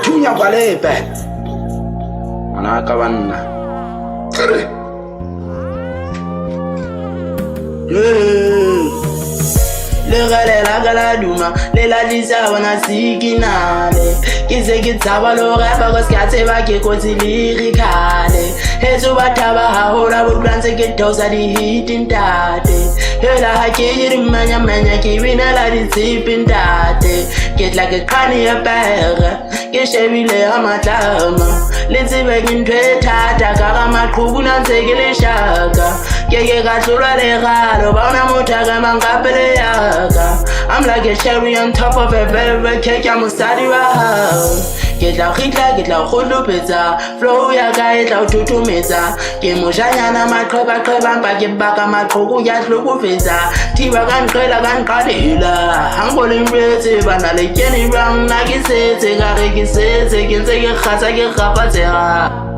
thunya kwa lepe ana ka banna le gale la gala duma le la disa wana siginale kize kitsaba lo rapa ko ska tseba ke kotsi lirikale heso bataba ha hola bo plantse ke tosa di hit intate hela ha ke yiri manya ke bina la di tsipintate ke tla ke khani ya pere ke shebile amatlama le tsebe ke ntwe thata ka ga maqhubu na ntse ke le shaka ke ka tlolwa le galo ba ona motho ka mangapele ya I'm like a cherry on top of a velvet cake. I'm a study Get la rita, get la holopeza. Flow ya guy, la tutumeza. Get mojana, my clever, but get back on my coco yat lopeza. Tiba gan crela gan cadilla. I'm calling relative, and I like Jenny Brown, like it says, I can say, I can say,